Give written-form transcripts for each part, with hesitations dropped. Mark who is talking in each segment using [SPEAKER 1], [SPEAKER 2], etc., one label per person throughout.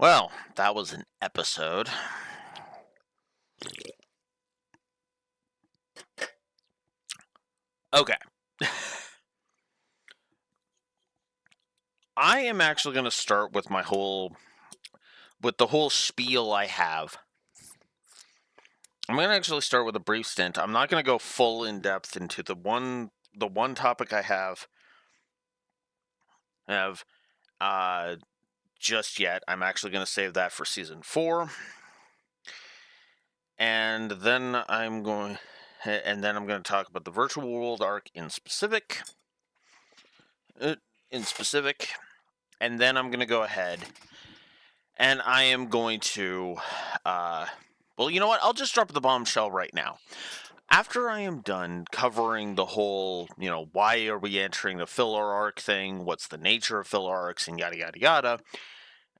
[SPEAKER 1] Well, that was an episode. Okay. I am actually going to start with the whole spiel I have. I'm going to actually start with a brief stint. I'm not going to go full in depth into the one topic I have just yet. I'm actually going to save that for season 4. And then I'm going to talk about the virtual world arc in specific. And then I'm going to go ahead and I am going to well, you know what? I'll just drop the bombshell right now. After I am done covering the whole, why are we entering the filler arc thing, what's the nature of filler arcs, and yada yada yada,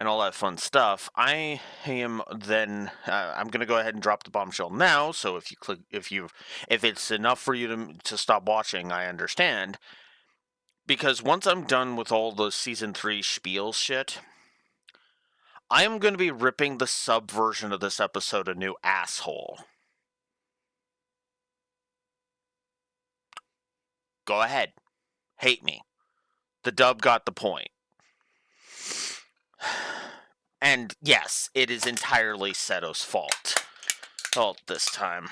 [SPEAKER 1] and all that fun stuff, I am then I'm going to go ahead and drop the bombshell now. So if it's enough for you to stop watching, I understand. Because once I'm done with all the season 3 spiel shit, I am going to be ripping the sub version of this episode a new asshole. Go ahead. Hate me. The dub got the point. And yes, it is entirely Seto's fault this time.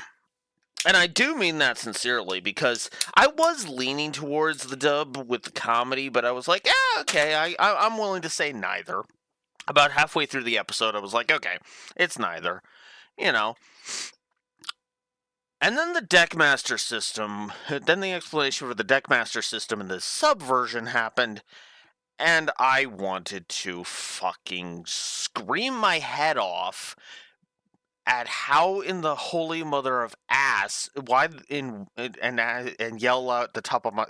[SPEAKER 1] And I do mean that sincerely, because I was leaning towards the dub with the comedy, but I was like, okay, I'm willing to say neither. About halfway through the episode, I was like, okay, it's neither. And then the Deckmaster system, then the explanation for the Deckmaster system in the subversion happened, and I wanted to fucking scream my head off at how in the holy mother of ass, and yell out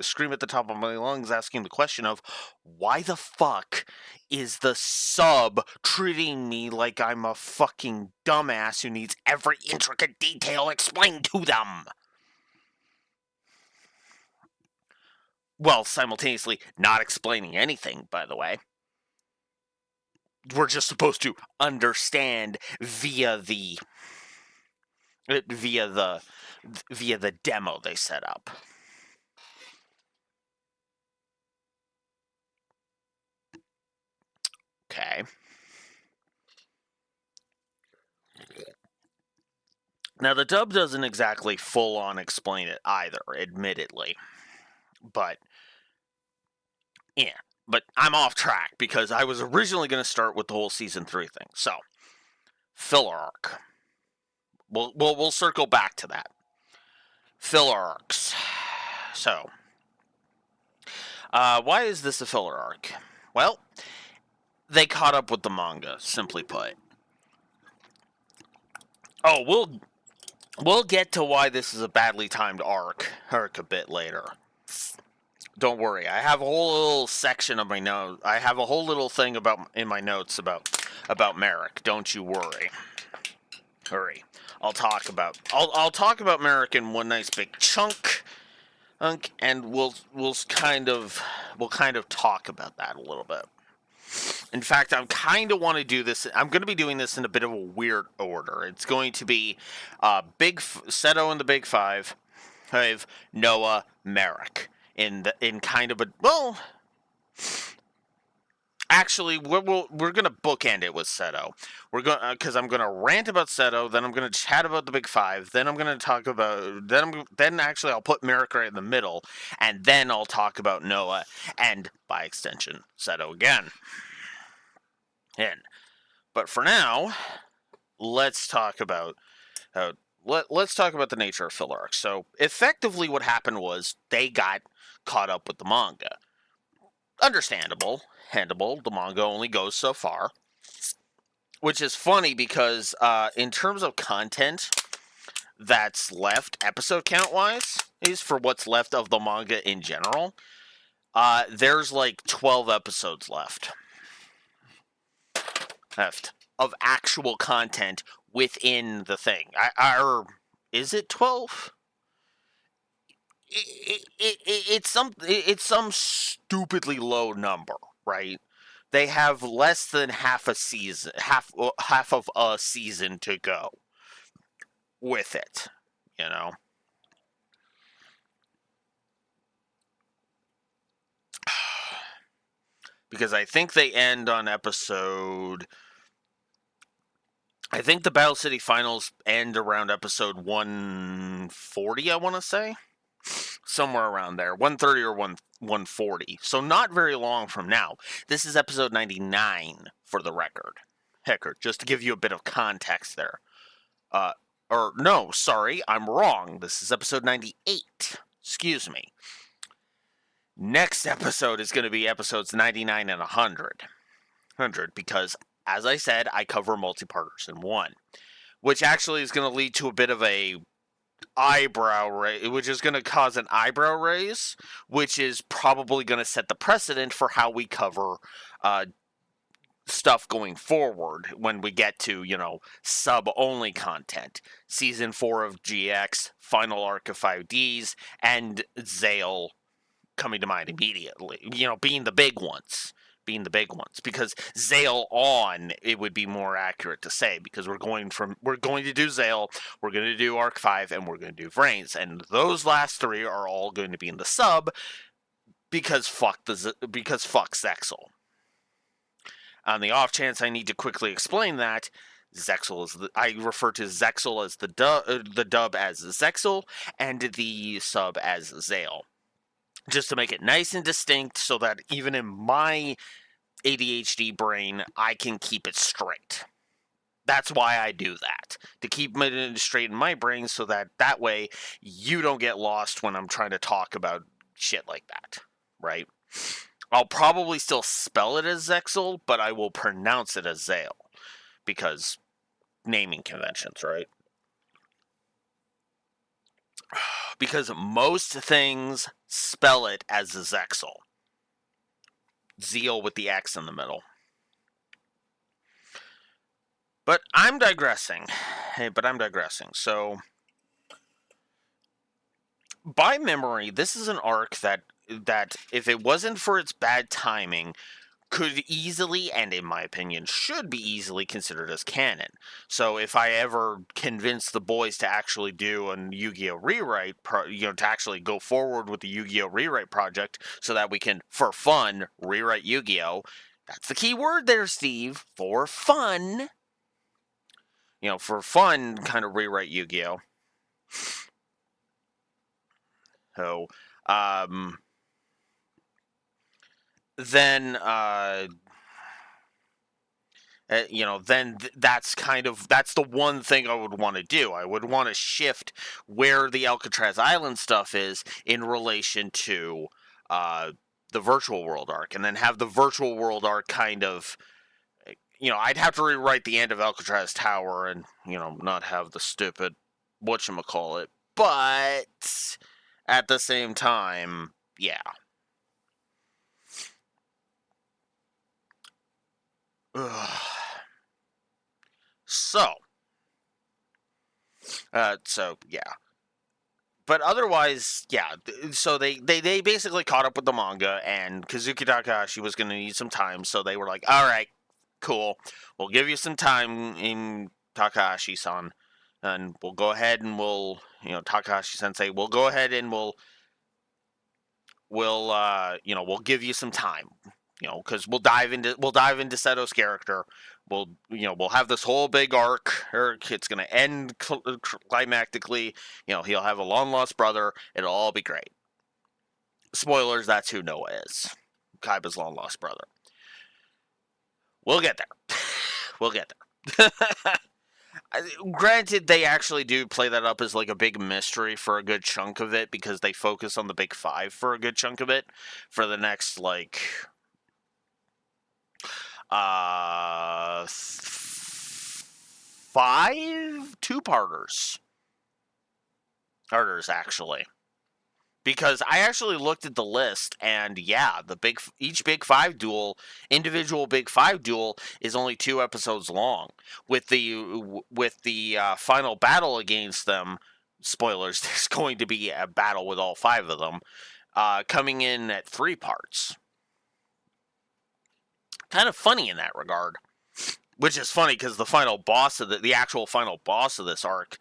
[SPEAKER 1] scream at the top of my lungs, asking the question of why the fuck is the sub treating me like I'm a fucking dumbass who needs every intricate detail explained to them? Well, simultaneously not explaining anything, by the way. We're just supposed to understand via the demo they set up. Okay. Now, the dub doesn't exactly full-on explain it either, admittedly. But, yeah. But I'm off track, because I was originally going to start with the whole Season 3 thing. So, filler arc. We'll circle back to that. Filler arcs. So, why is this a filler arc? Well, they caught up with the manga, simply put. Oh, we'll get to why this is a badly timed arc a bit later. Don't worry, I have a whole little section of my notes. I have a whole little thing in my notes about Merrick. Don't you worry. Hurry. I'll talk about Merrick in one nice big chunk, and we'll kind of talk about that a little bit. In fact, I kind of want to do this. I'm going to be doing this in a bit of a weird order. It's going to be Seto and the Big Five, Noah, Merrick in kind of a Actually, we're going to bookend it with Seto. We're going because I'm going to rant about Seto, then I'm going to chat about the Big Five, then I'm going to talk about then actually I'll put Merrick right in the middle, and then I'll talk about Noah and by extension Seto again. But for now, let's talk about the nature of filler arcs. So effectively, what happened was they got caught up with the manga. Understandable. The manga only goes so far. Which is funny because in terms of content that's left, episode count-wise, is for what's left of the manga in general, there's like 12 episodes left of actual content within the thing. Is it 12? It's some stupidly low number, right? they have less than half a season, half of a season to go with it, you know. Because I think they end on episode. I think the Battle City finals end around episode 140, I want to say. Somewhere around there. 130 or 140. So not very long from now. This is episode 99 for the record. Hecker, just to give you a bit of context there. Or no, sorry, I'm wrong. This is episode 98. Excuse me. Next episode is going to be episodes 99 and 100. Because, as I said, I cover multi-parters in one. Which actually is going to lead to a bit of a eyebrow raise, which is going to cause an eyebrow raise, which is probably going to set the precedent for how we cover stuff going forward when we get to, sub-only content. Season 4 of GX, final arc of 5Ds, and Zale coming to mind immediately. Being the big ones. Because Zale on, it would be more accurate to say, because we're going to do Zale, we're going to do Arc 5, and we're going to do Vrains. And those last three are all going to be in the sub, because fuck Zexal. On the off chance I need to quickly explain that, I refer to Zexal as the dub as Zexal, and the sub as Zale. Just to make it nice and distinct so that even in my ADHD brain, I can keep it straight. That's why I do that. To keep it straight in my brain so that way you don't get lost when I'm trying to talk about shit like that. Right? I'll probably still spell it as Zexal, but I will pronounce it as Zale. Because naming conventions, right? Because most things spell it as Zexal. Zeal with the X in the middle. But I'm digressing. So, by memory, this is an arc that if it wasn't for its bad timing, could easily, and in my opinion, should be easily considered as canon. So if I ever convince the boys to actually do a Yu-Gi-Oh! Rewrite, to actually go forward with the Yu-Gi-Oh! Rewrite project so that we can, for fun, rewrite Yu-Gi-Oh! That's the key word there, Steve. For fun. For fun, kind of rewrite Yu-Gi-Oh! So, then that's the one thing I would want to do. I would want to shift where the Alcatraz Island stuff is in relation to the virtual world arc, and then have the virtual world arc kind of, I'd have to rewrite the end of Alcatraz Tower and, not have the stupid whatchamacallit, but at the same time, yeah. So, yeah. But otherwise, yeah. So they basically caught up with the manga, and Kazuki Takahashi was going to need some time, so they were like, all right, cool. We'll give you some time in Takahashi-san, and we'll go ahead and Takahashi-sensei, we'll go ahead and we'll give you some time, because we'll dive into Seto's character. We'll have this whole big arc. It's going to end climactically. He'll have a long lost brother. It'll all be great. Spoilers, that's who Noah is. Kaiba's long lost brother. We'll get there. Granted, they actually do play that up as like a big mystery for a good chunk of it, because they focus on the big five for a good chunk of it for the next, like, 5 two-parters. Parters, actually. Because I actually looked at the list, and yeah, each individual Big Five duel is only 2 episodes long. With the final battle against them, spoilers, there's going to be a battle with all 5 of them, coming in at 3 parts. kind of funny in that regard. Which is funny because the final boss of the actual final boss of this arc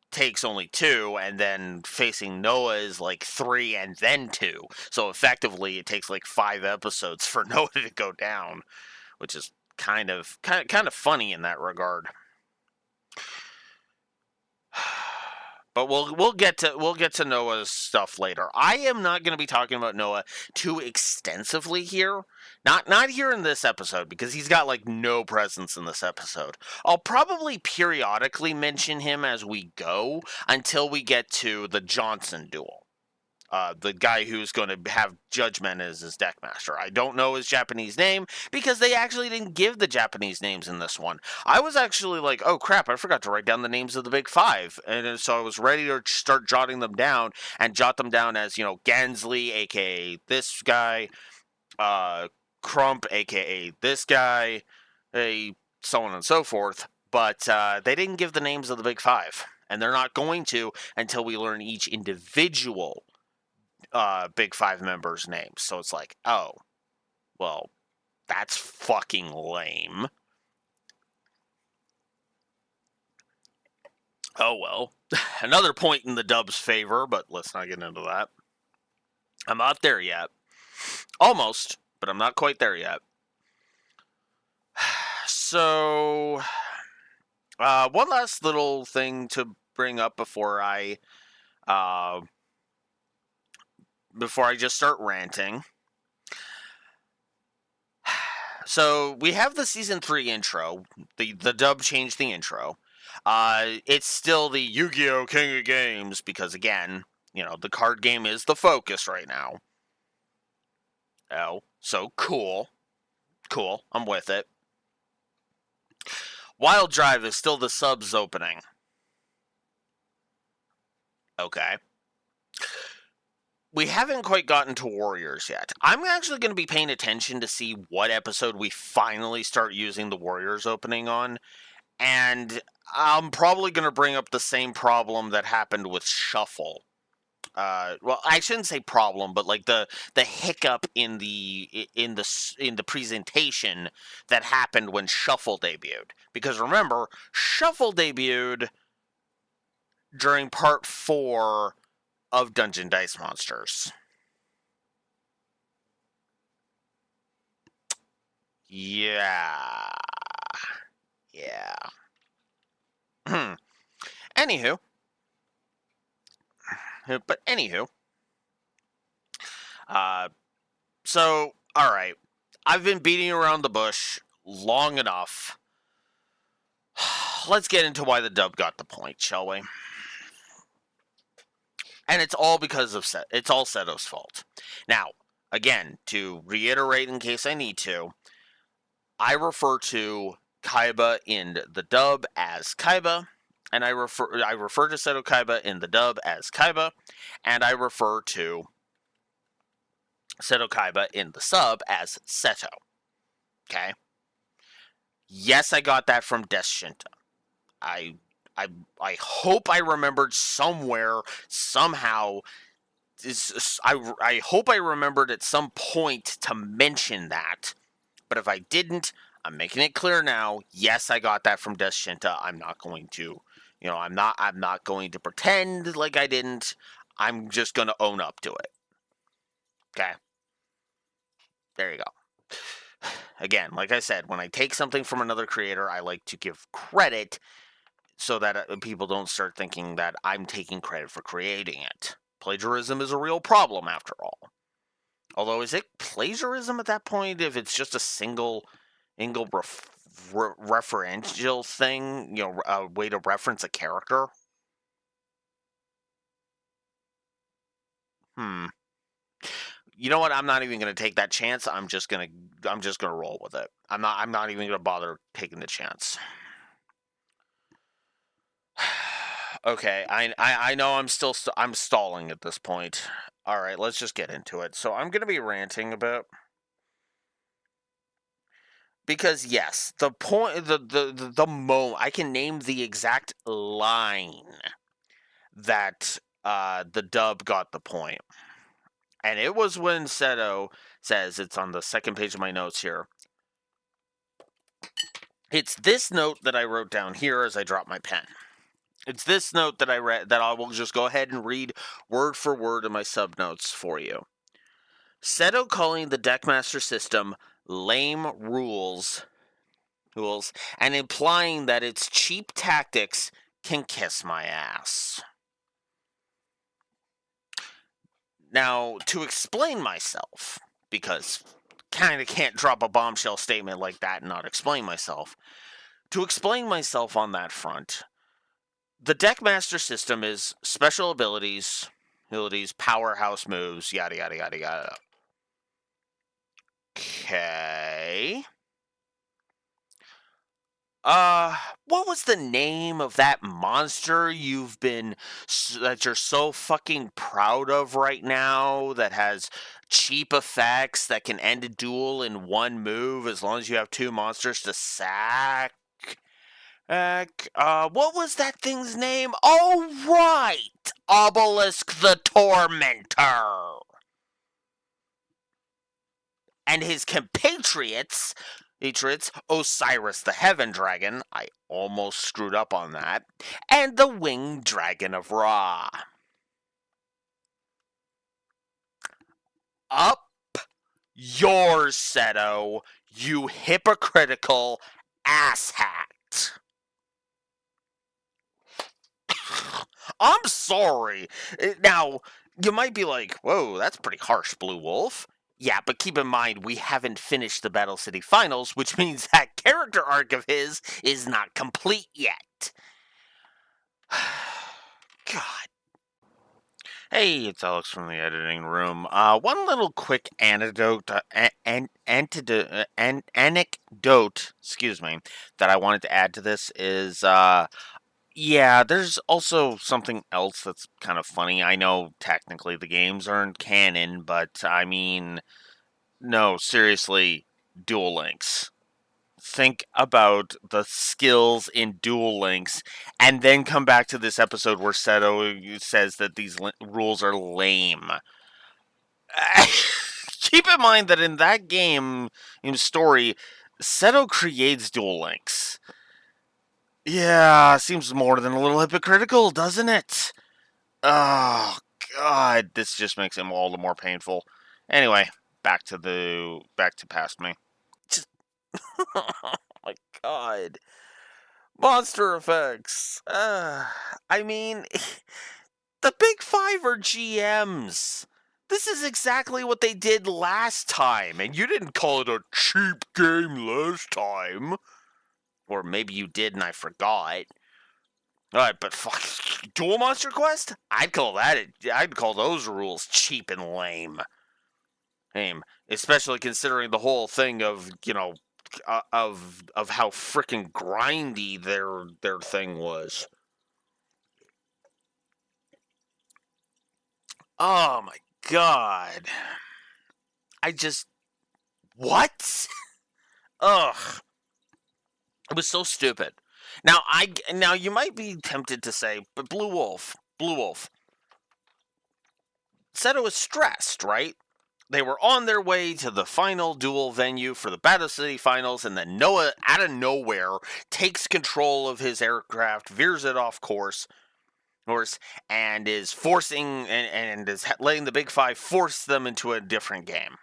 [SPEAKER 1] takes only 2, and then facing Noah is like 3 and then 2. So effectively, it takes like 5 episodes for Noah to go down, which is kind of funny in that regard. But we'll get to Noah's stuff later. I am not going to be talking about Noah too extensively here. Not here in this episode, because he's got like no presence in this episode. I'll probably periodically mention him as we go until we get to the Johnson duel. The guy who's going to have Judgment as his deckmaster. I don't know his Japanese name because they actually didn't give the Japanese names in this one. I was actually like, oh crap, I forgot to write down the names of the big 5. And so I was ready to start jotting them down and jot them down as, Gansley, aka this guy, Crump, aka this guy, so on and so forth. But they didn't give the names of the big 5. And they're not going to until we learn each individual big 5 members' names. So it's like, oh, well, that's fucking lame. Oh well. Another point in the dub's favor, but let's not get into that. I'm not there yet. Almost, but I'm not quite there yet. So, one last little thing to bring up before I just start ranting. So we have the season 3 intro. The dub changed the intro. It's still the Yu-Gi-Oh! King of Games because, again, the card game is the focus right now. Oh, so cool. Cool, I'm with it. Wild Drive is still the subs opening. Okay. We haven't quite gotten to Warriors yet. I'm actually going to be paying attention to see what episode we finally start using the Warriors opening on. And I'm probably going to bring up the same problem that happened with Shuffle. Well, I shouldn't say problem, but like the hiccup in the presentation that happened when Shuffle debuted. Because remember, Shuffle debuted during part 4 of Dungeon Dice Monsters. Yeah. Anywho. So, alright. I've been beating around the bush long enough. Let's get into why the dub got the point, shall we? And it's all because of it's all Seto's fault. Now, again, to reiterate in case I need to, I refer to Kaiba in the dub as Kaiba, and I refer to Seto Kaiba in the dub as Kaiba, and I refer to Seto Kaiba in the sub as Seto. Okay? Yes, I got that from Deshinta. I hope I remembered somewhere, somehow. I hope I remembered at some point to mention that. But if I didn't, I'm making it clear now. Yes, I got that from Deshinta. I'm not going to, I'm not going to pretend like I didn't. I'm just going to own up to it. Okay. There you go. Again, like I said, when I take something from another creator, I like to give credit so that people don't start thinking that I'm taking credit for creating it. Plagiarism is a real problem, after all. Although, is it plagiarism at that point if it's just a single referential thing, a way to reference a character? You know what? I'm not even going to take that chance. I'm just going to roll with it. I'm not even going to bother taking the chance. Okay, I know I'm stalling at this point. All right, let's just get into it. So I'm going to be ranting about, because yes, the point, the moment I can name the exact line that the dub got the point, and it was when Seto says, it's on the second page of my notes here. It's this note that I wrote down here as I dropped my pen. It's this note that I read, that I will just go ahead and read word for word in my sub notes for you. Seto calling the Deckmaster system lame rules, and implying that its cheap tactics can kiss my ass. Now, to explain myself, because kind of can't drop a bombshell statement like that and not explain myself. To explain myself on that front, the Deckmaster system is special abilities, powerhouse moves, yada yada yada yada. Okay. What was the name of that monster that you're so fucking proud of right now, that has cheap effects that can end a duel in one move as long as you have two monsters to sack? What was that thing's name? Oh, right! Obelisk the Tormentor! And his compatriots, Osiris the Heaven Dragon, I almost screwed up on that, and the Winged Dragon of Ra. Up yours, Seto, you hypocritical asshat. I'm sorry. Now, you might be like, whoa, that's pretty harsh, Blue Wolf. Yeah, but keep in mind, we haven't finished the Battle City Finals, which means that character arc of his is not complete yet. God. Hey, it's Alex from the editing room. One little quick anecdote, excuse me, that I wanted to add to this is, yeah, there's also something else that's kind of funny. I know technically the games aren't canon, but I mean, no, seriously, Duel Links. Think about the skills in Duel Links, and then come back to this episode where Seto says that these rules are lame. Keep in mind that in that game, in story, Seto creates Duel Links. Yeah, seems more than a little hypocritical, doesn't it? Oh, God, this just makes him all the more painful. Anyway, back to past me. Just, oh my God. Monster effects. I mean, the big five are GMs. This is exactly what they did last time, and you didn't call it a cheap game last time. Or maybe you did and I forgot. Alright, but fuck, Duel Monster Quest? I'd call those rules cheap and lame. Especially considering the whole thing of, of how freaking grindy their thing was. Oh my God. What? Ugh. It was so stupid. Now you might be tempted to say, but Blue Wolf. Seto was stressed, right? They were on their way to the final duel venue for the Battle City Finals, and then Noah, out of nowhere, takes control of his aircraft, veers it off course, and is forcing and is letting the Big Five force them into a different game.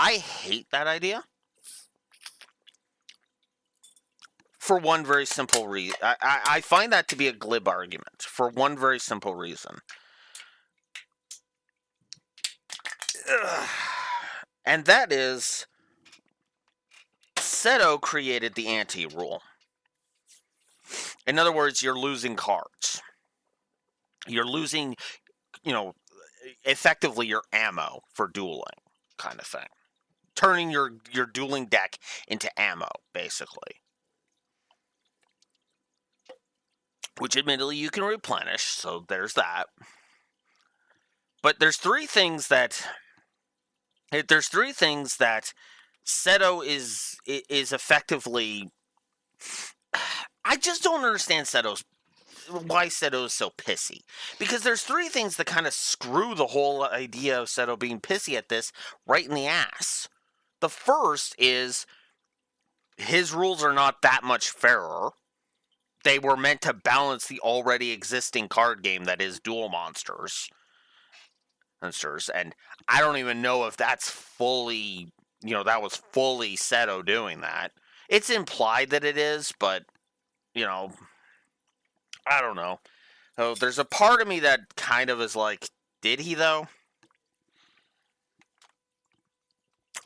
[SPEAKER 1] I hate that idea. For one very simple reason. I find that to be a glib argument. For one very simple reason. Ugh. And that is, Seto created the anti-rule. In other words, you're losing cards. You're losing, effectively your ammo for dueling, kind of thing. Turning your dueling deck into ammo, basically. Which admittedly you can replenish, so there's that. But there's three things that Seto is effectively. I just don't understand Seto's why Seto is so pissy. Because there's three things that kind of screw the whole idea of Seto being pissy at this right in the ass. The first is his rules are not that much fairer. They were meant to balance the already existing card game that is Duel Monsters. And I don't even know if that's fully, that was fully Seto doing that. It's implied that it is, but, I don't know. So there's a part of me that kind of is like, did he though?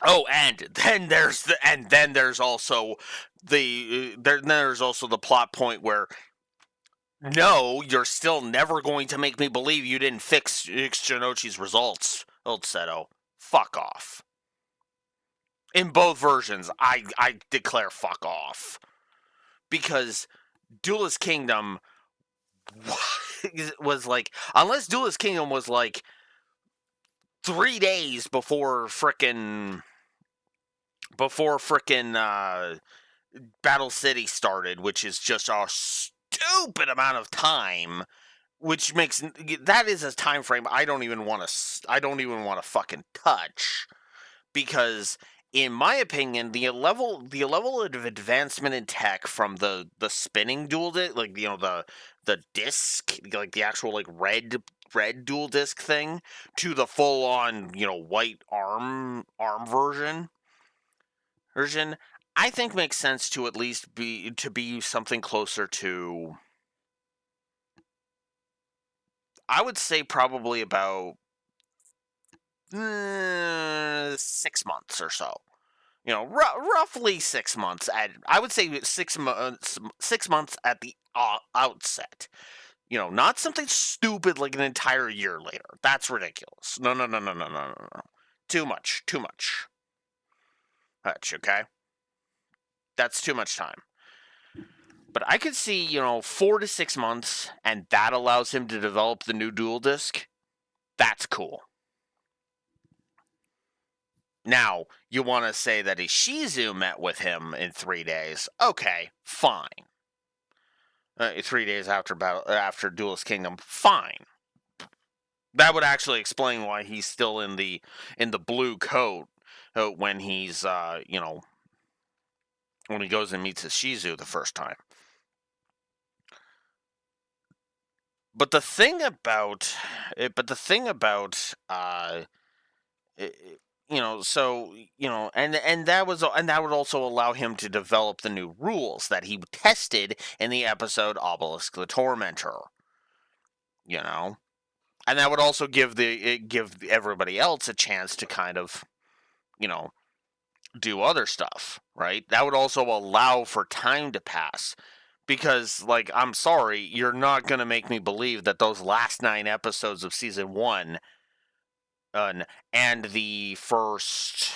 [SPEAKER 1] Oh, and then there's also the plot point where no, you're still never going to make me believe you didn't fix Shinochi's results, old Seto. Fuck off. In both versions, I declare fuck off. Because Duelist Kingdom was like, unless Duelist Kingdom was like 3 days before frickin' Battle City started, which is just a stupid amount of time, which makes that is a time frame I don't even want to fucking touch, because in my opinion the level of advancement in tech from the spinning dual disc, like the disc, like the actual like red dual disc thing, to the full on white arm version, I think makes sense to at least be something closer to, I would say probably about 6 months or so. Roughly 6 months. I would say 6 months. 6 months at the outset. Not something stupid like an entire year later. That's ridiculous. No, no, no, no, no, no, no, no. Too much. Too much. Okay? That's too much time. But I could see, 4 to 6 months, and that allows him to develop the new dual disc. That's cool. Now, you want to say that Ishizu met with him in 3 days. Okay, fine. 3 days after Duelist Kingdom, fine. That would actually explain why he's still in the blue coat when he's when he goes and meets Ishizu the first time. But the thing about and that would also allow him to develop the new rules that he tested in the episode Obelisk the Tormentor. And that would also give everybody else a chance to kind of, do other stuff, right? That would also allow for time to pass. Because, like, I'm sorry, you're not going to make me believe that those last 9 episodes of season 1 and the first...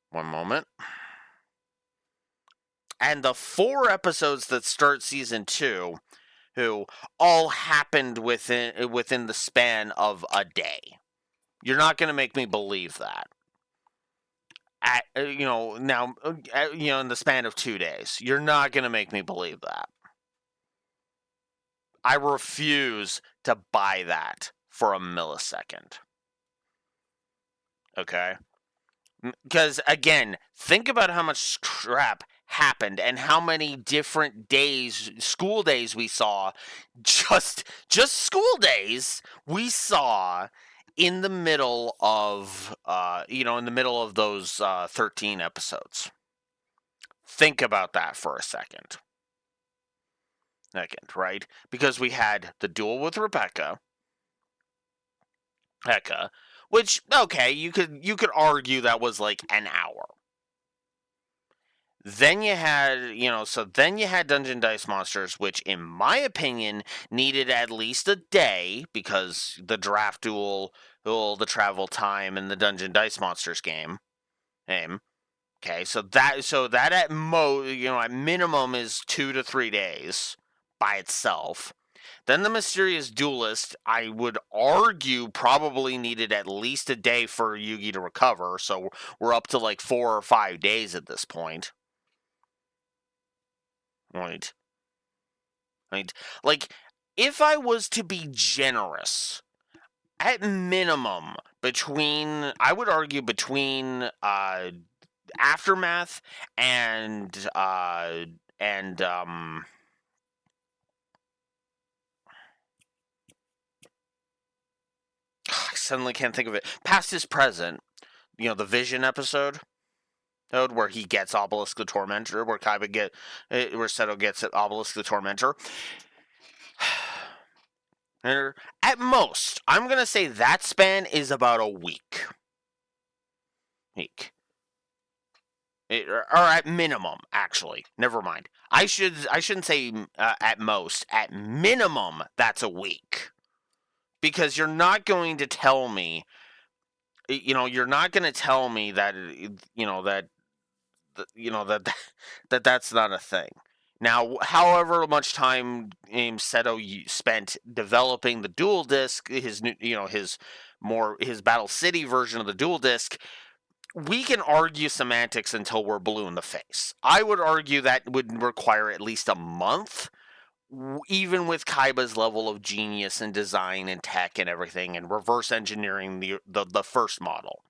[SPEAKER 1] One moment. And the 4 episodes that start season 2, who all happened within the span of a day. You're not going to make me believe that. In the span of 2 days. You're not going to make me believe that. I refuse to buy that for a millisecond. Okay? Because, again, think about how much crap happened and how many different school days we saw, just school days we saw in the middle of those 13 episodes. Think about that for a second, right? Because we had the duel with Hecka, which, okay, you could argue that was like an hour. Then you had, Dungeon Dice Monsters, which, in my opinion, needed at least a day, because the draft duel, the travel time, and the Dungeon Dice Monsters game. Okay, so that at minimum is 2 to 3 days by itself. Then the mysterious duelist, I would argue, probably needed at least a day for Yugi to recover, so we're up to like 4 or 5 days at this point. Right. Right. Like, if I was to be generous, at minimum, I would argue between Aftermath and and I suddenly can't think of it. Past is present. The Vision episode where he gets Obelisk the Tormentor, where Seto gets Obelisk the Tormentor. At most, I'm gonna say that span is about a week. Or at minimum, actually. Never mind. I shouldn't say at most. At minimum, that's a week. Because you're not going to tell me, you're not going to tell me that, that's not a thing. Now, however much time Seto spent developing the dual disc, his Battle City version of the dual disc, we can argue semantics until we're blue in the face. I would argue that would require at least a month, even with Kaiba's level of genius and design and tech and everything, and reverse engineering the first model.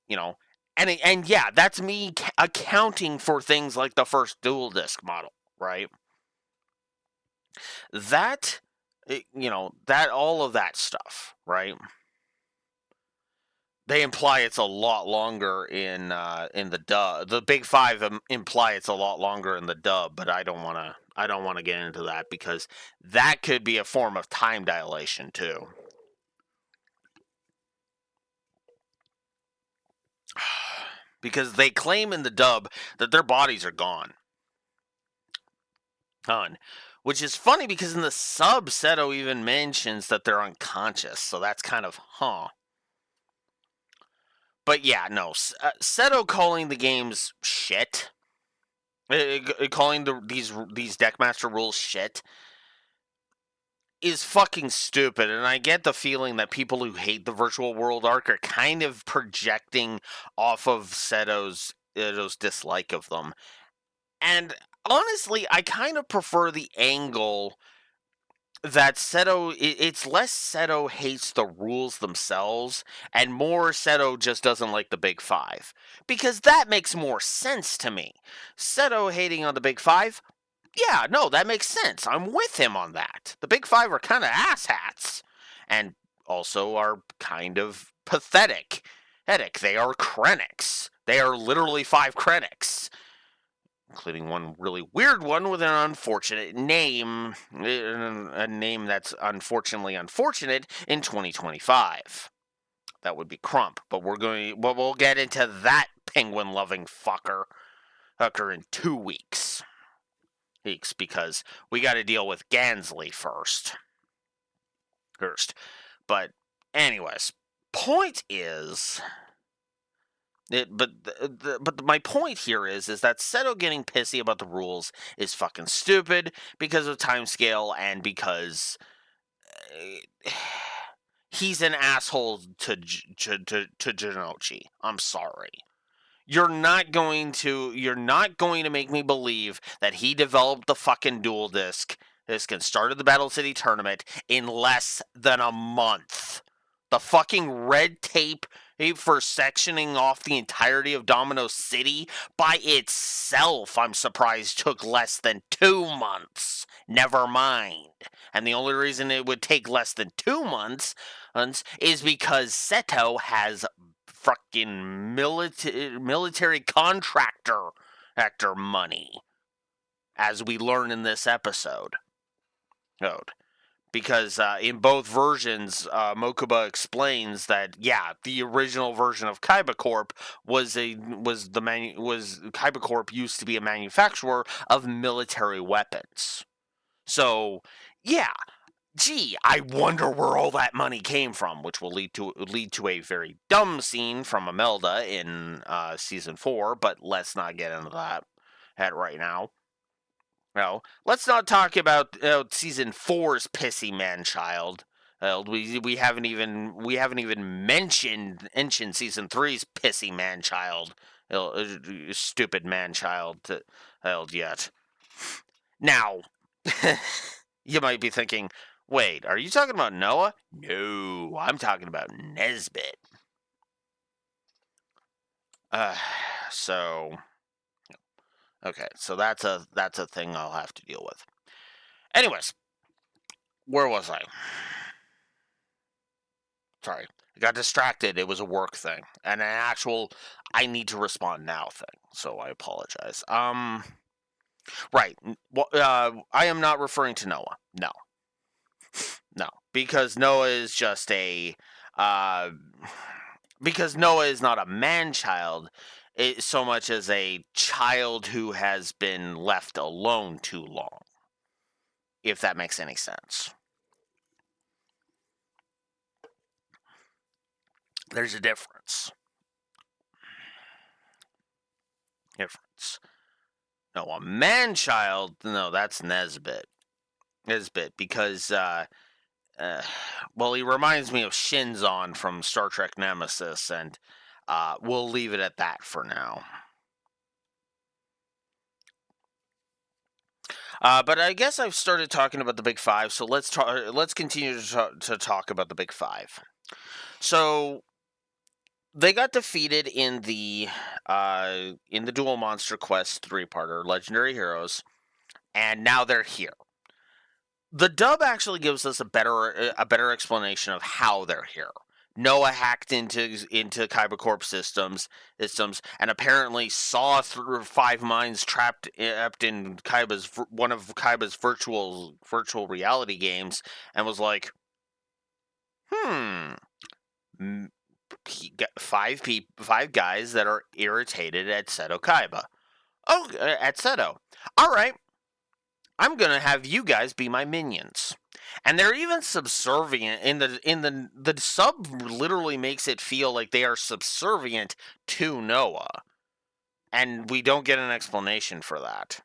[SPEAKER 1] You know, and yeah, that's me accounting for things like the first dual disc model, right? That, that all of that stuff, right? They imply it's a lot longer in the dub. The Big Five imply it's a lot longer in the dub, but I don't want to. I don't want to get into that because that could be a form of time dilation too. Because they claim in the dub that their bodies are gone. Which is funny because in the sub, Seto even mentions that they're unconscious, so that's kind of But yeah, no, Seto calling the games shit, calling these Deckmaster rules shit, is fucking stupid, and I get the feeling that people who hate the virtual world arc are kind of projecting off of Seto's dislike of them. And honestly, I kind of prefer the angle that it's less Seto hates the rules themselves, and more Seto just doesn't like the Big Five. Because that makes more sense to me. Seto hating on the Big Five, yeah, no, that makes sense. I'm with him on that. The Big Five are kind of asshats. And also are kind of pathetic. They are Krennics. They are literally 5 Krennics. Including one really weird one with an unfortunate name. A name that's unfortunately unfortunate in 2025. That would be Crump. But we'll get into that penguin-loving fucker in 2 weeks. Because we got to deal with Gansley first. But anyways, point is, but my point here is that Seto getting pissy about the rules is fucking stupid because of timescale and because he's an asshole to Jinochi. I'm sorry. You're not going to make me believe that he developed the fucking dual disc and started the Battle City tournament in less than a month. The fucking red tape for sectioning off the entirety of Domino City by itself, I'm surprised, took less than 2 months. Never mind. And the only reason it would take less than 2 months is because Seto has fucking military contractor actor money, as we learn in this episode. Because in both versions, Mokuba explains that the original version of Kaiba Corp Kaiba Corp used to be a manufacturer of military weapons. So gee, I wonder where all that money came from, which will lead to a very dumb scene from Imelda in season 4. But let's not get into that right now. No, let's not talk about season four's pissy man-child. We haven't even mentioned season three's pissy man-child. Stupid man-child yet. Now, you might be thinking, wait, are you talking about Noah? No, I'm talking about Nesbit. Uh, so okay, so that's a thing I'll have to deal with. Anyways, where was I? Sorry, I got distracted. It was a work thing and an actual I need to respond now thing. So I apologize. Right. I am not referring to Noah. No, no, because Noah is just a uh, because Noah is not a man-child so much as a child who has been left alone too long. If that makes any sense. There's a difference. No, a man-child, no, that's Nesbit. Because, well, he reminds me of Shinzon from Star Trek Nemesis, and we'll leave it at that for now. But I guess I've started talking about the Big Five, so let's continue to talk about the Big Five. So they got defeated in the Duel Monster Quest 3-parter, Legendary Heroes, and now they're here. The dub actually gives us a better explanation of how they're here. Noah hacked into Kaiba Corp systems, and apparently saw through 5 minds trapped in one of Kaiba's virtual reality games, and was like, five guys that are irritated at Seto Kaiba. Oh, at Seto. All right, I'm gonna have you guys be my minions. And they're even subservient the sub literally makes it feel like they are subservient to Noah. And we don't get an explanation for that.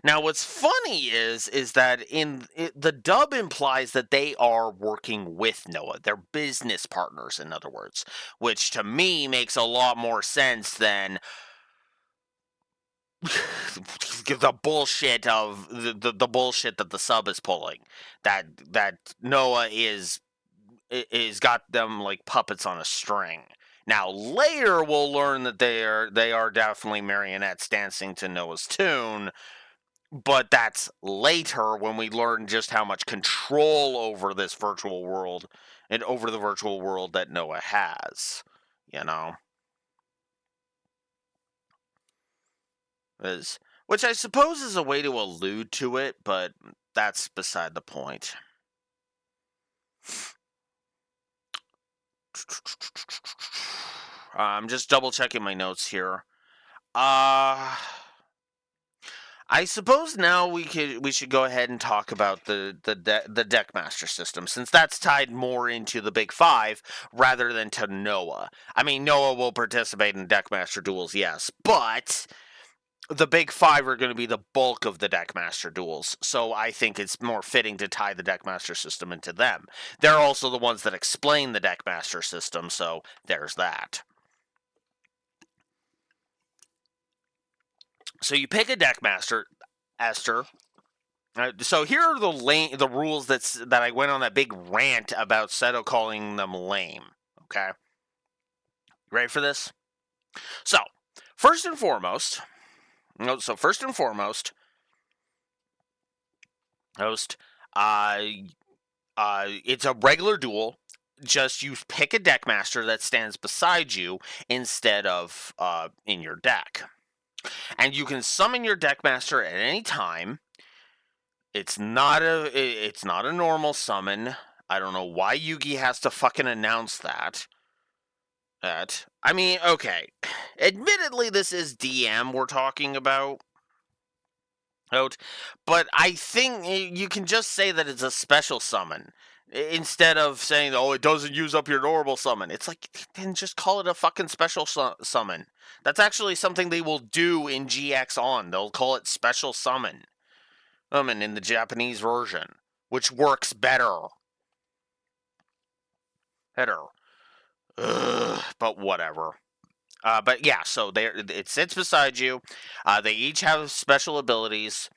[SPEAKER 1] Now, what's funny is that the dub implies that they are working with Noah. They're business partners, in other words, which to me makes a lot more sense than the bullshit of the bullshit that the sub is pulling. That Noah is got them like puppets on a string. Now later we'll learn that they are definitely marionettes dancing to Noah's tune, but that's later when we learn just how much control over this virtual world and over the virtual world that Noah has, you know. Which I suppose is a way to allude to it, but that's beside the point. I'm just double checking my notes here. I suppose now we should go ahead and talk about the Deckmaster system, since that's tied more into the Big Five rather than to Noah. I mean, Noah will participate in Deckmaster duels, yes, but the Big Five are going to be the bulk of the Deckmaster duels, so I think it's more fitting to tie the Deckmaster system into them. They're also the ones that explain the Deckmaster system, so there's that. So you pick a Deckmaster, Esther. So here are the rules that I went on that big rant about Seto calling them lame. Okay, you ready for this? So first and foremost, it's a regular duel. Just you pick a Deckmaster that stands beside you instead of in your deck. And you can summon your Deckmaster at any time. It's not a normal summon. I don't know why Yugi has to fucking announce that. I mean, okay. Admittedly, this is DM we're talking about. But I think you can just say that it's a special summon. Instead of saying, "Oh, it doesn't use up your normal summon," it's like, then just call it a fucking special summon. That's actually something they will do in GX on. They'll call it special summon. In the Japanese version, which works better. But whatever. But yeah, so it sits beside you. They each have special abilities.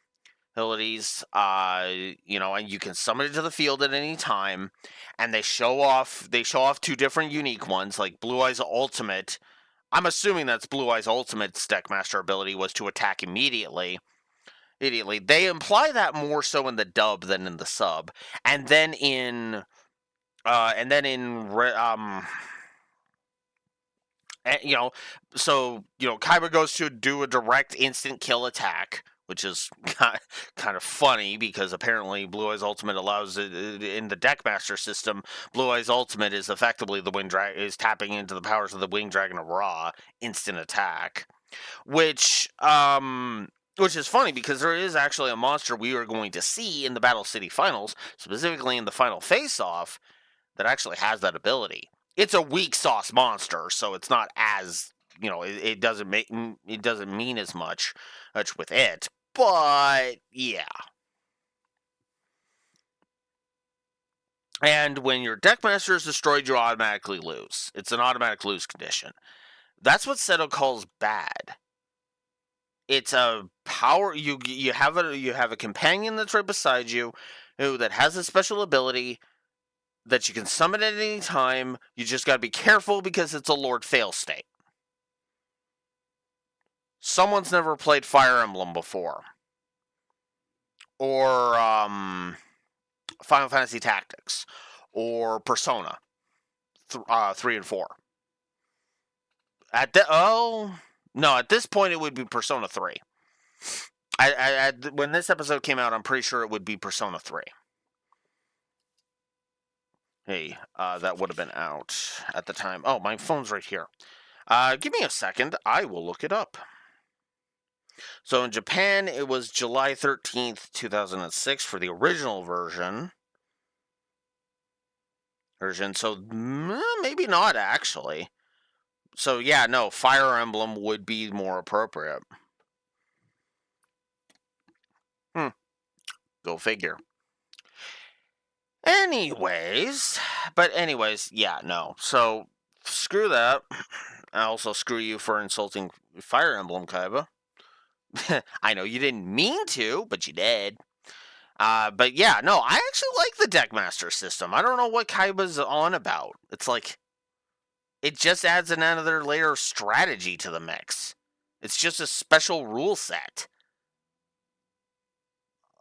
[SPEAKER 1] And you can summon it to the field at any time. And they show off. They show off two different unique ones, like Blue Eyes Ultimate. I'm assuming that's Blue Eyes Ultimate's Deckmaster ability was to attack immediately. They imply that more so in the dub than in the sub, and then in uh, and then in you know, so Kaiba goes to do a direct instant kill attack, which is kind of funny because apparently Blue Eyes Ultimate allows it in the Deckmaster system. Blue Eyes Ultimate is effectively the is tapping into the powers of the Winged Dragon of Ra instant attack, which is funny because there is actually a monster we are going to see in the Battle City Finals, specifically in the final face-off, that actually has that ability. It's a weak sauce monster, so it's not as it doesn't mean as much with it. But yeah. And when your Deckmaster is destroyed, you automatically lose. It's an automatic lose condition. That's what Seto calls bad. It's a power. You have a companion that's right beside you, that has a special ability that you can summon at any time. You just got to be careful because it's a Lord Fail state. Someone's never played Fire Emblem before, or Final Fantasy Tactics, or Persona 3 and 4. No, at this point it would be Persona 3. When this episode came out, I'm pretty sure it would be Persona 3. Hey, that would have been out at the time. Oh, my phone's right here. Give me a second. I will look it up. So in Japan, it was July 13th, 2006 for the original version. So maybe not, actually. So yeah, no, Fire Emblem would be more appropriate. Go figure. Anyways, yeah, no. So screw that. I also screw you for insulting Fire Emblem, Kaiba. I know you didn't mean to, but you did. But yeah, no, I actually like the Deckmaster system. I don't know what Kaiba's on about. It's like, it just adds another layer of strategy to the mix. It's just a special rule set.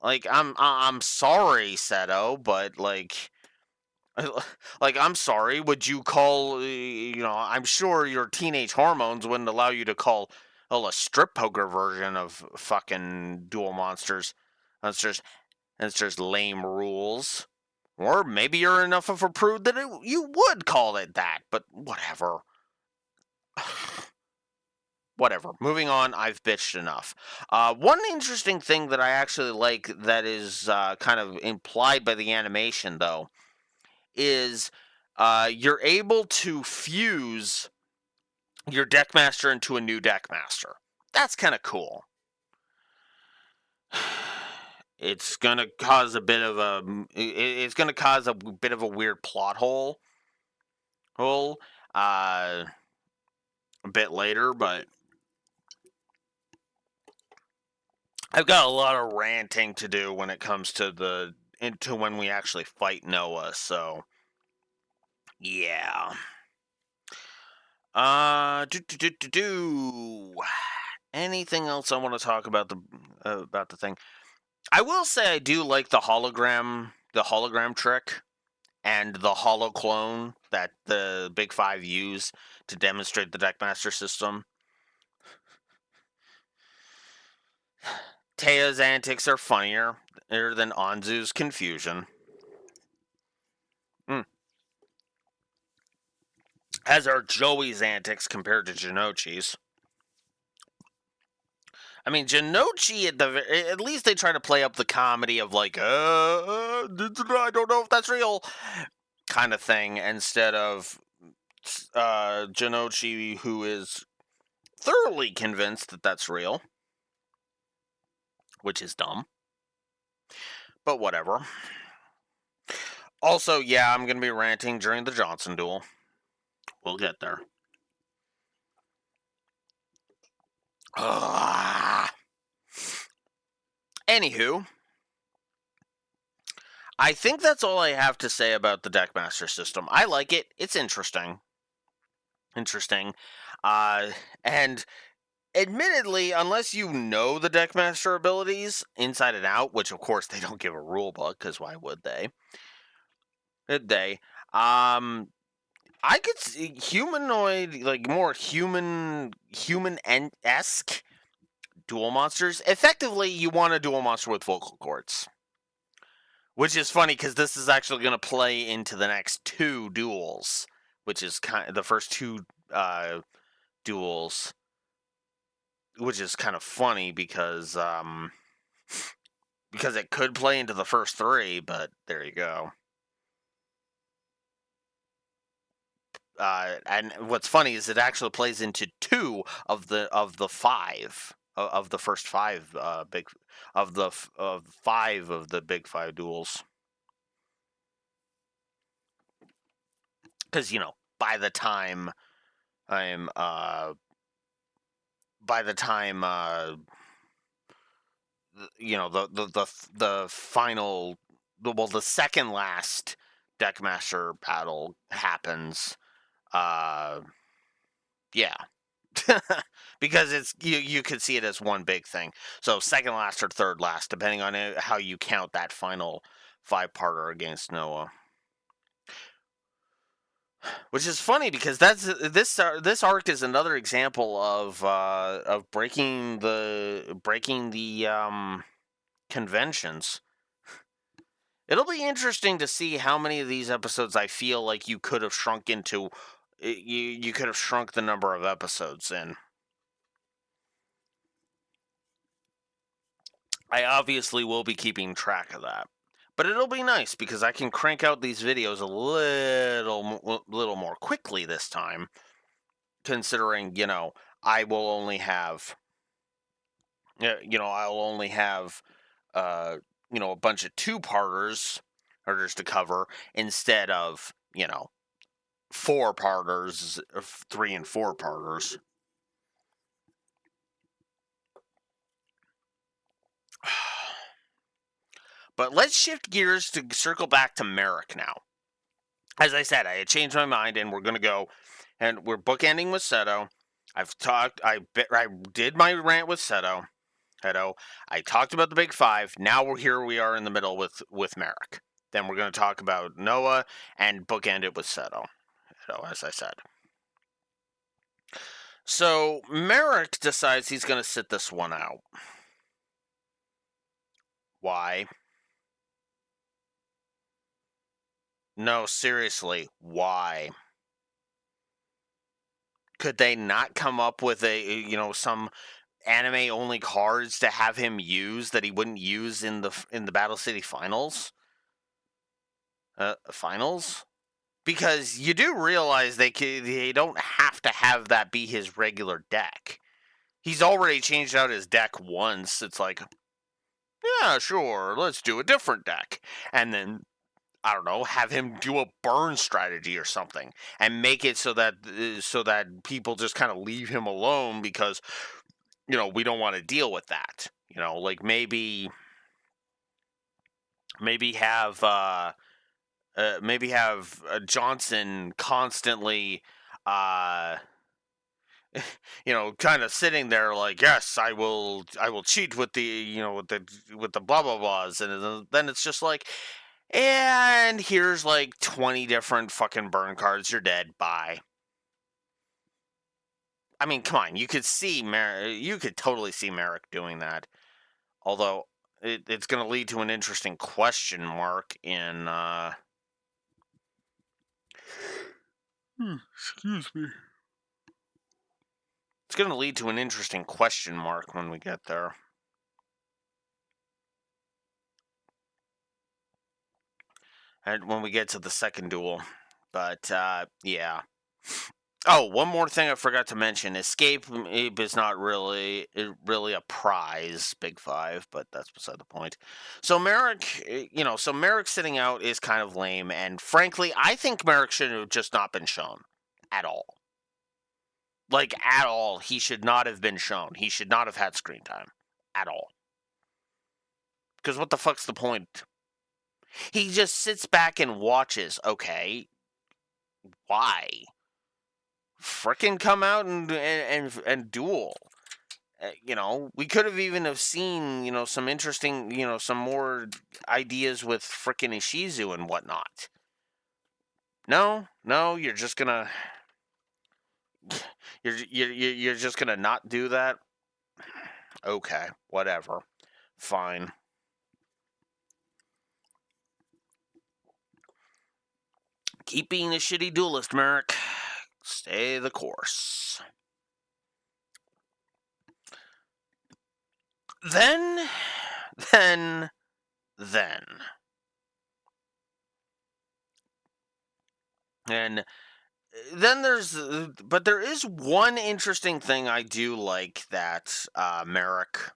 [SPEAKER 1] Like, I'm sorry, Seto, but like I'm sorry. Would you call? I'm sure your teenage hormones wouldn't allow you to call a strip poker version of fucking Duel Monsters. That's just lame rules. Or maybe you're enough of a prude that you would call it that. But whatever. Whatever. Moving on, I've bitched enough. One interesting thing that I actually like that is kind of implied by the animation, though, is you're able to fuse your Deckmaster into a new Deckmaster. That's kind of cool. It's gonna cause a bit of a. It's gonna cause a bit of a weird plot hole. A bit later, but I've got a lot of ranting to do when it comes to when we actually fight Noah. So yeah. Anything else I want to talk about the thing? I will say I do like the hologram trick, and the holo clone that the Big Five use to demonstrate the Deckmaster system. Teia's antics are funnier than Anzu's confusion. As are Joey's antics compared to Jinochi's. I mean, Janochi, at least they try to play up the comedy of like, I don't know if that's real, kind of thing, instead of Janochi, who is thoroughly convinced that that's real, which is dumb. But whatever. Also, yeah, I'm going to be ranting during the Johnson duel. We'll get there. Anywho, I think that's all I have to say about the Deckmaster system. I like it. It's interesting. And admittedly, unless you know the Deckmaster abilities inside and out, which of course they don't give a rule book, because why would they? Did they? I could see humanoid, like more human-esque dual monsters. Effectively, you want a dual monster with vocal cords. Which is funny because this is actually going to play into the next two duels, which is kind of the first two duels, which is kind of funny because it could play into the first three, but there you go. And what's funny is it actually plays into two of the five of the first five five of the big five duels. Because by the time I'm the final, the second last Deckmaster battle happens. Yeah. Because it's you could see it as one big thing. So second last or third last, depending on how you count that final 5-parter against Noah. Which is funny because this arc is another example of breaking the conventions. It'll be interesting to see how many of these episodes I feel like you could have shrunk into. You could have shrunk the number of episodes in. I obviously will be keeping track of that. But it'll be nice because I can crank out these videos a little more quickly this time, considering, I will only have I'll only have a bunch of 2-parters to cover instead of, 4-parters, 3 and 4-parters. But let's shift gears to circle back to Merrick now. As I said, I had changed my mind, and we're going to go, and we're bookending with Seto. I did my rant with Seto. I talked about the big five. Now we are in the middle with Merrick. Then we're going to talk about Noah and bookend it with Seto, as I said. So Merrick decides he's going to sit this one out. Why? No, seriously, why? Could they not come up with some anime only cards to have him use that he wouldn't use in the Battle City finals? Finals? Because you do realize they don't have to have that be his regular deck. He's already changed out his deck once. It's like, yeah, sure, let's do a different deck. And then, I don't know, have him do a burn strategy or something. And make it so that people just kind of leave him alone because, we don't want to deal with that. Like maybe have Johnson constantly, kind of sitting there like, yes, I will cheat with the, with the blah blah blahs, and then it's just like, and here's like 20 different fucking burn cards. You're dead. Bye. I mean, come on. You could totally see Merrick doing that. Although it's going to lead to an interesting question mark in. Excuse me. It's going to lead to an interesting question mark when we get there. And when we get to the second duel. But, yeah. Oh, one more thing I forgot to mention. Escape is not really a prize, Big Five, but that's beside the point. So Merrick, so Merrick sitting out is kind of lame, and frankly, I think Merrick should have just not been shown at all. Like, at all. He should not have been shown. He should not have had screen time. At all. Because what the fuck's the point? He just sits back and watches. Okay. Why? Frickin' come out and duel. We could have even have seen, some interesting, some more ideas with frickin' Ishizu and whatnot. No, you're just gonna, you're just gonna not do that. Okay, whatever, fine. Keep being a shitty duelist, Merrick. Stay the course. Then. And then but there is one interesting thing I do like that Merrick.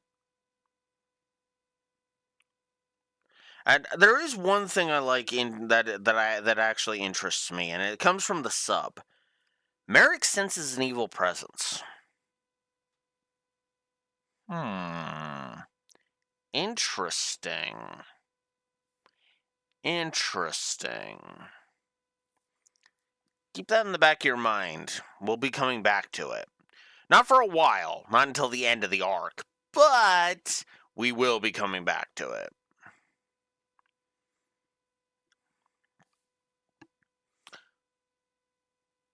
[SPEAKER 1] And there is one thing I like in that actually interests me, and it comes from the sub. Merrick senses an evil presence. Interesting. Keep that in the back of your mind. We'll be coming back to it. Not for a while, not until the end of the arc, but we will be coming back to it.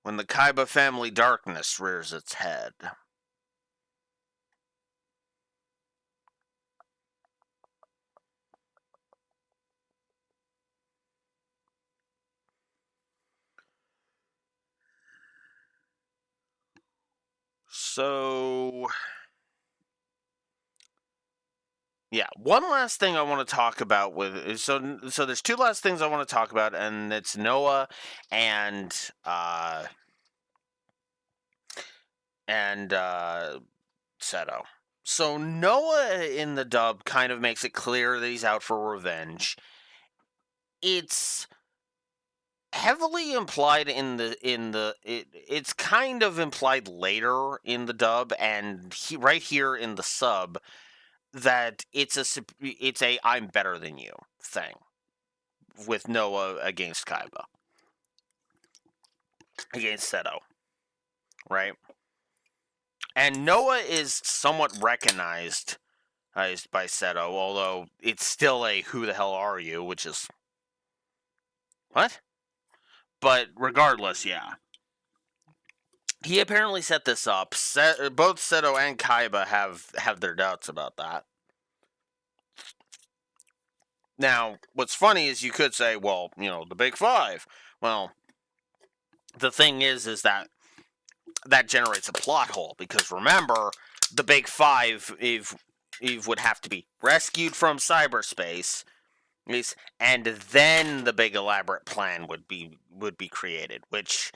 [SPEAKER 1] When the Kaiba family darkness rears its head. So, yeah, one last thing I want to talk about so there's two last things I want to talk about, and it's Noah and Seto. So Noah in the dub kind of makes it clear that he's out for revenge. It's heavily implied it's kind of implied later in the dub, and right here in the sub, that it's a I'm better than you thing with Noah against Kaiba, against Seto, right? And Noah is somewhat recognized by Seto, although it's still a who the hell are you, which is what? But regardless, yeah. He apparently set this up. Both Seto and Kaiba have their doubts about that. Now, what's funny is you could say, well, the Big Five. Well, the thing is that generates a plot hole, because remember, the Big Five would have to be rescued from cyberspace, and then the big elaborate plan would be created, which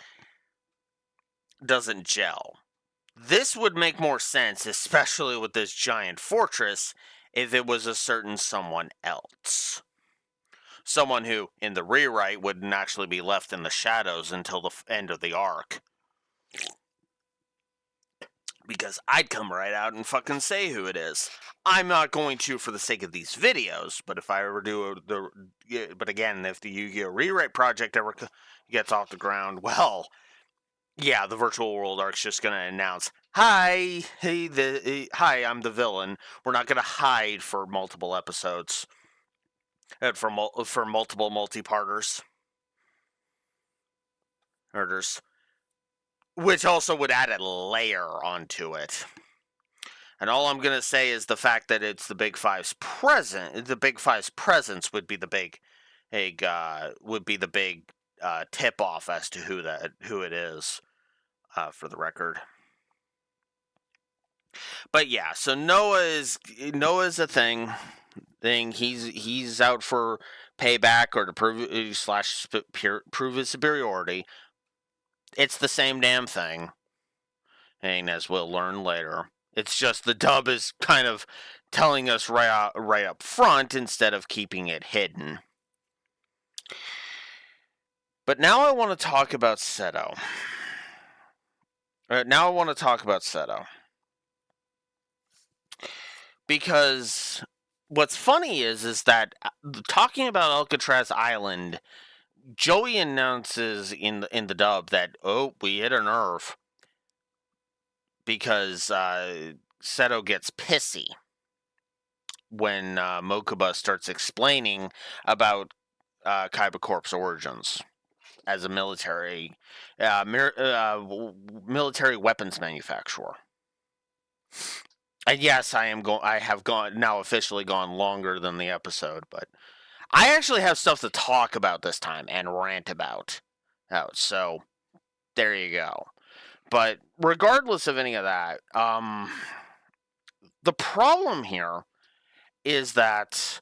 [SPEAKER 1] doesn't gel. This would make more sense, especially with this giant fortress, if it was a certain someone else. Someone who, in the rewrite, wouldn't actually be left in the shadows until the end of the arc. Because I'd come right out and fucking say who it is. I'm not going to for the sake of these videos, but if I ever do but again, if the Yu-Gi-Oh! Rewrite project ever gets off the ground, well, yeah, the virtual world arc's just gonna announce, hi, hi, I'm the villain. We're not gonna hide for multiple episodes, for multiple multi-parters, murders, which also would add a layer onto it. And all I'm gonna say is the fact that it's the Big Five's presence would be the big tip off as to who it is, for the record. But yeah, so Noah's a thing. He's out for payback or to prove his superiority. It's the same damn thing, and as we'll learn later, it's just the dub is kind of telling us right up front instead of keeping it hidden. But now I want to talk about Seto. Because what's funny is that talking about Alcatraz Island, Joey announces in the dub that we hit a nerve because Seto gets pissy when Mokuba starts explaining about Kaiba Corp's origins as a military weapons manufacturer. And yes, I have gone now officially gone longer than the episode, but I actually have stuff to talk about this time and rant about. So there you go. But regardless of any of that, the problem here is that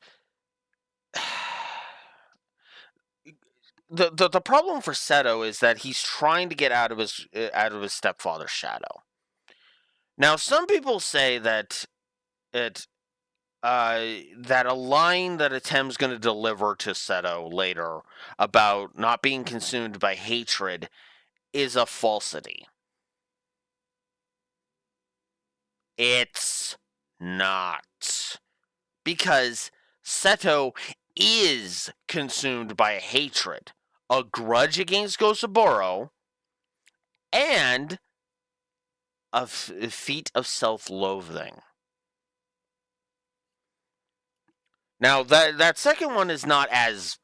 [SPEAKER 1] the problem for Seto is that he's trying to get out of his stepfather's shadow. Now, some people say that that a line that Atem's going to deliver to Seto later about not being consumed by hatred is a falsity. It's not. Because Seto is consumed by a hatred, a grudge against Gosaburo, and a feat of self-loathing. Now, that second one is not as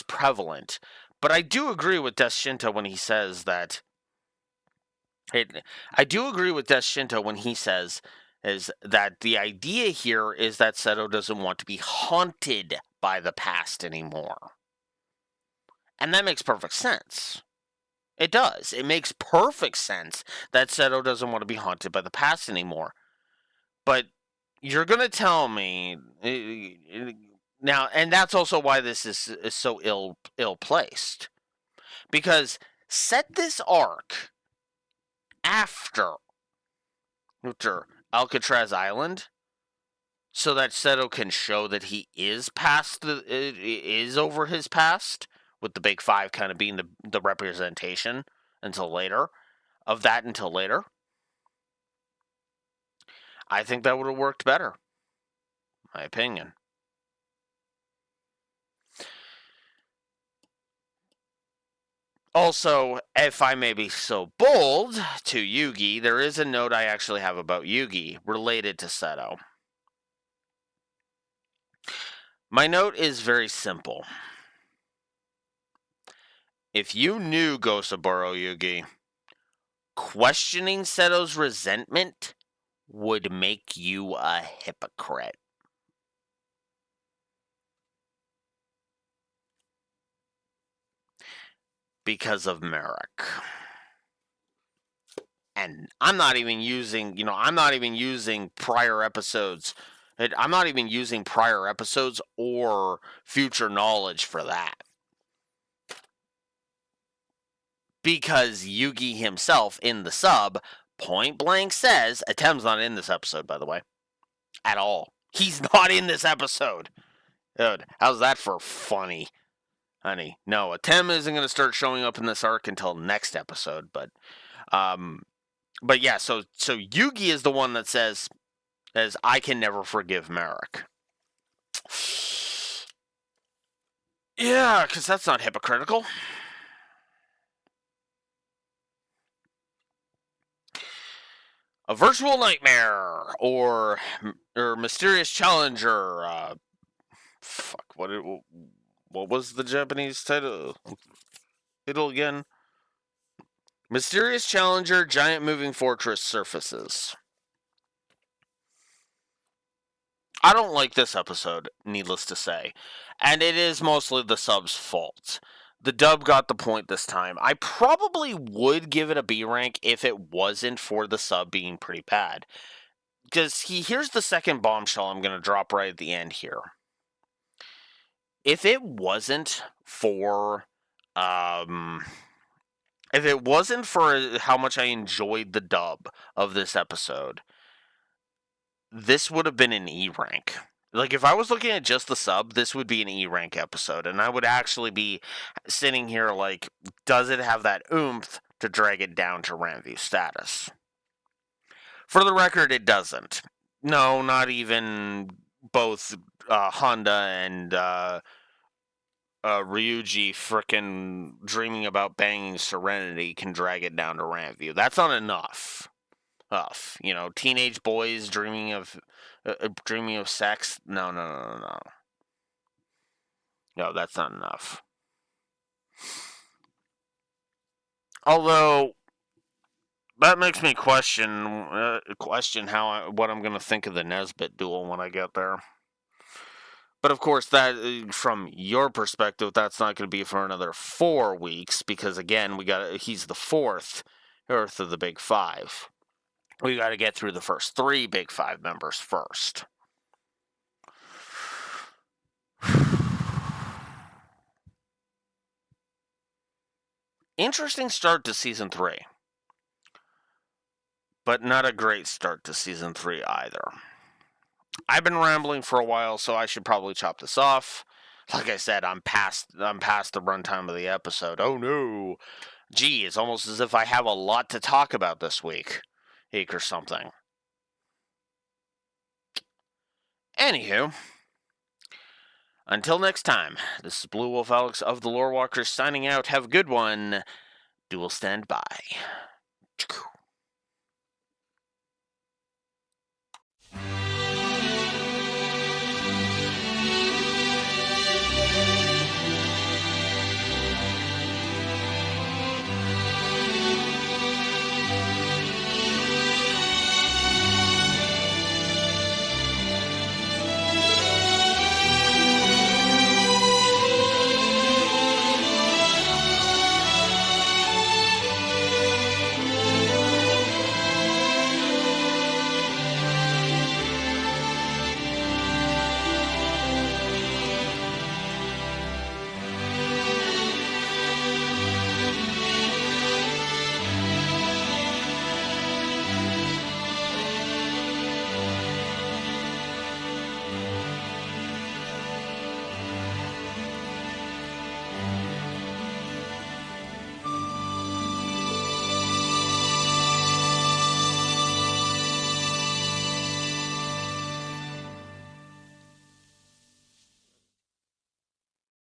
[SPEAKER 1] prevalent, but I do agree with Death Shinto when he says that. I do agree with Death Shinto when he says is that the idea here is that Seto doesn't want to be haunted by the past anymore. And that makes perfect sense. It does. It makes perfect sense that Seto doesn't want to be haunted by the past anymore. But you're going to tell me now, and that's also why this is so ill placed. Because set this arc after Alcatraz Island, so that Seto can show that he is over his past, with the big five kind of being the representation until later. I think that would have worked better. My opinion. Also, if I may be so bold, to Yugi, there is a note I actually have about Yugi related to Seto. My note is very simple. If you knew Gosaburo, Yugi, questioning Seto's resentment would make you a hypocrite. Because of Merrick. And I'm not even using prior episodes. I'm not even using prior episodes or future knowledge for that. Because Yugi himself in the sub point blank says, Atem's not in this episode, by the way, at all. He's not in this episode. Dude, how's that for funny? Honey, no, Atem isn't going to start showing up in this arc until next episode, but yeah, so Yugi is the one that says, I can never forgive Merrick. Yeah, because that's not hypocritical. A virtual nightmare or mysterious challenger. What was the Japanese title again? Mysterious challenger, giant moving fortress surfaces. I don't like this episode, needless to say, and it is mostly the sub's fault. The dub got the point this time. I probably would give it a B rank if it wasn't for the sub being pretty bad. because here's the second bombshell I'm going to drop right at the end here. If it wasn't for, if it wasn't for how much I enjoyed the dub of this episode, this would have been an E rank. Like, if I was looking at just the sub, this would be an E rank episode, and I would actually be sitting here like, does it have that oomph to drag it down to Ranview status? For the record, it doesn't. No, not even both Honda and Ryuji frickin' dreaming about banging Serenity can drag it down to Ranview. That's not enough. You know, teenage boys dreaming of sex. No. No, that's not enough. Although that makes me question what I'm gonna think of the Nesbit duel when I get there. But of course, that from your perspective, that's not going to be for another 4 weeks because again, he's the fourth Earth of the Big Five. We got to get through the first 3 Big Five members first. Interesting start to season 3, but not a great start to season 3 either. I've been rambling for a while, so I should probably chop this off. Like I said, I'm past the runtime of the episode. Oh no. Gee, it's almost as if I have a lot to talk about this week or something. Anywho, until next time, this is Blue Wolf Alex of the Lore Walkers signing out. Have a good one. Duel stand by.